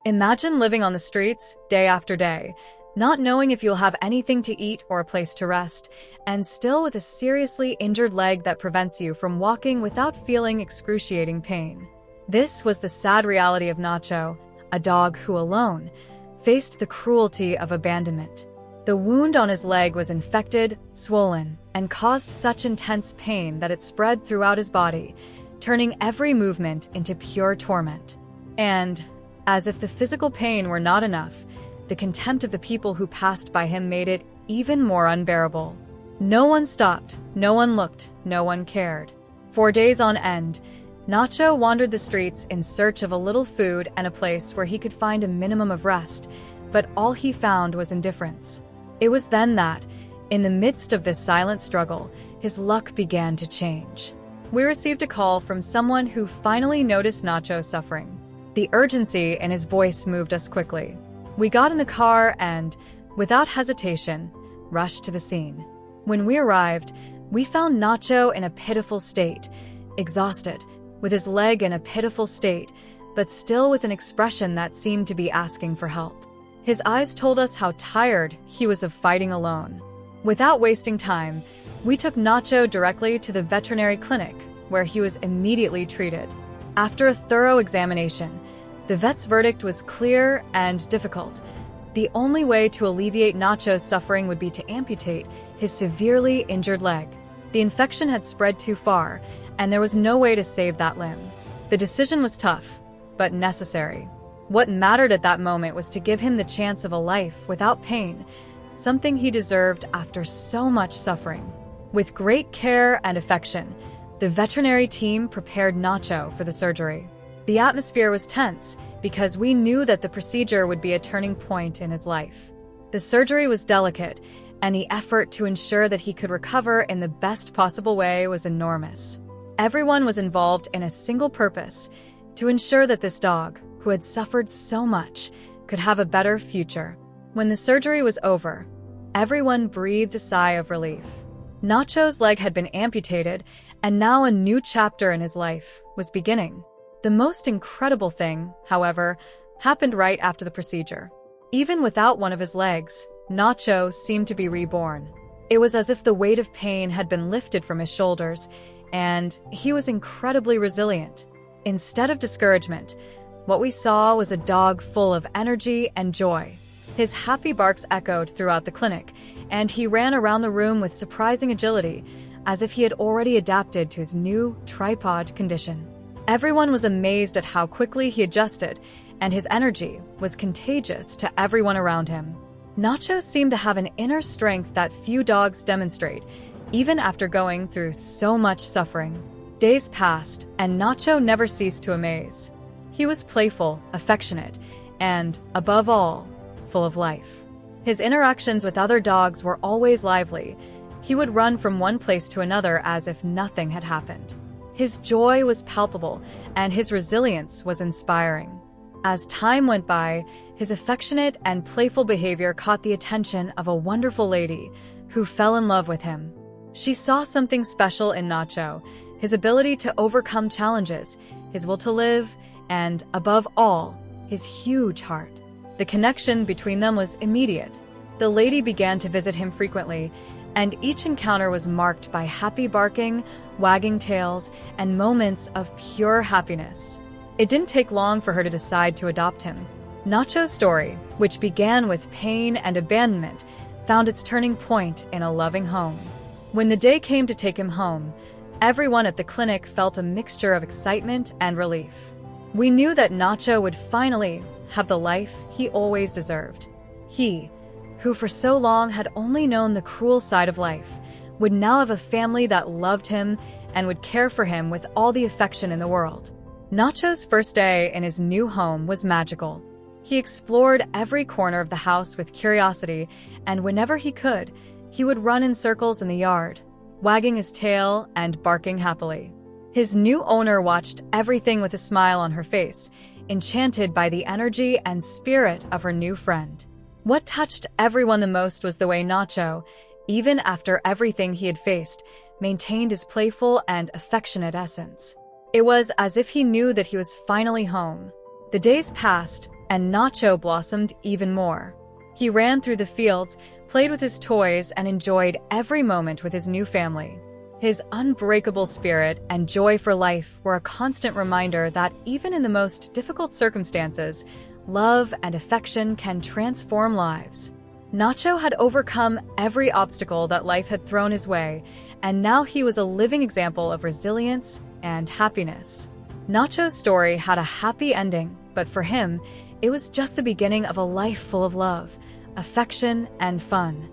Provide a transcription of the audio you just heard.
Imagine living on the streets day after day, not knowing if you'll have anything to eat or a place to rest, and still with a seriously injured leg that prevents you from walking without feeling excruciating pain. This was the sad reality of Nacho, a dog who alone faced the cruelty of abandonment. The wound on his leg was infected, swollen, and caused such intense pain that it spread throughout his body, turning every movement into pure torment. And, as if the physical pain were not enough, the contempt of the people who passed by him made it even more unbearable. No one stopped, no one looked, no one cared. For days on end, Nacho wandered the streets in search of a little food and a place where he could find a minimum of rest, but all he found was indifference. It was then that, in the midst of this silent struggle, his luck began to change. We received a call from someone who finally noticed Nacho's suffering. The urgency in his voice moved us quickly. We got in the car and, without hesitation, rushed to the scene. When we arrived, we found Nacho in a pitiful state, exhausted, with his leg in a pitiful state, but still with an expression that seemed to be asking for help. His eyes told us how tired he was of fighting alone. Without wasting time, we took Nacho directly to the veterinary clinic, where he was immediately treated. After a thorough examination, the vet's verdict was clear and difficult. The only way to alleviate Nacho's suffering would be to amputate his severely injured leg. The infection had spread too far, and there was no way to save that limb. The decision was tough, but necessary. What mattered at that moment was to give him the chance of a life without pain, something he deserved after so much suffering. With great care and affection, the veterinary team prepared Nacho for the surgery. The atmosphere was tense because we knew that the procedure would be a turning point in his life. The surgery was delicate, and the effort to ensure that he could recover in the best possible way was enormous. Everyone was involved in a single purpose: to ensure that this dog, who had suffered so much, could have a better future. When the surgery was over, everyone breathed a sigh of relief. Nacho's leg had been amputated, and now a new chapter in his life was beginning. The most incredible thing, however, happened right after the procedure. Even without one of his legs, Nacho seemed to be reborn. It was as if the weight of pain had been lifted from his shoulders, and he was incredibly resilient. Instead of discouragement, what we saw was a dog full of energy and joy. His happy barks echoed throughout the clinic, and he ran around the room with surprising agility, as if he had already adapted to his new tripod condition. Everyone was amazed at how quickly he adjusted, and his energy was contagious to everyone around him. Nacho seemed to have an inner strength that few dogs demonstrate, even after going through so much suffering. Days passed, and Nacho never ceased to amaze. He was playful, affectionate, and, above all, full of life. His interactions with other dogs were always lively. He would run from one place to another as if nothing had happened. His joy was palpable, and his resilience was inspiring. As time went by, his affectionate and playful behavior caught the attention of a wonderful lady who fell in love with him. She saw something special in Nacho: his ability to overcome challenges, his will to live, and, above all, his huge heart. The connection between them was immediate. The lady began to visit him frequently, and each encounter was marked by happy barking, wagging tails, and moments of pure happiness. It didn't take long for her to decide to adopt him. Nacho's story, which began with pain and abandonment, found its turning point in a loving home. When the day came to take him home, everyone at the clinic felt a mixture of excitement and relief. We knew that Nacho would finally have the life he always deserved. He, who for so long had only known the cruel side of life, would now have a family that loved him and would care for him with all the affection in the world. Nacho's first day in his new home was magical. He explored every corner of the house with curiosity, and whenever he could, he would run in circles in the yard, wagging his tail and barking happily. His new owner watched everything with a smile on her face, enchanted by the energy and spirit of her new friend. What touched everyone the most was the way Nacho, even after everything he had faced, maintained his playful and affectionate essence. It was as if he knew that he was finally home. The days passed, and Nacho blossomed even more. He ran through the fields, played with his toys, and enjoyed every moment with his new family. His unbreakable spirit and joy for life were a constant reminder that even in the most difficult circumstances, love and affection can transform lives. Nacho had overcome every obstacle that life had thrown his way, and now he was a living example of resilience and happiness. Nacho's story had a happy ending, but for him, it was just the beginning of a life full of love, affection, and fun.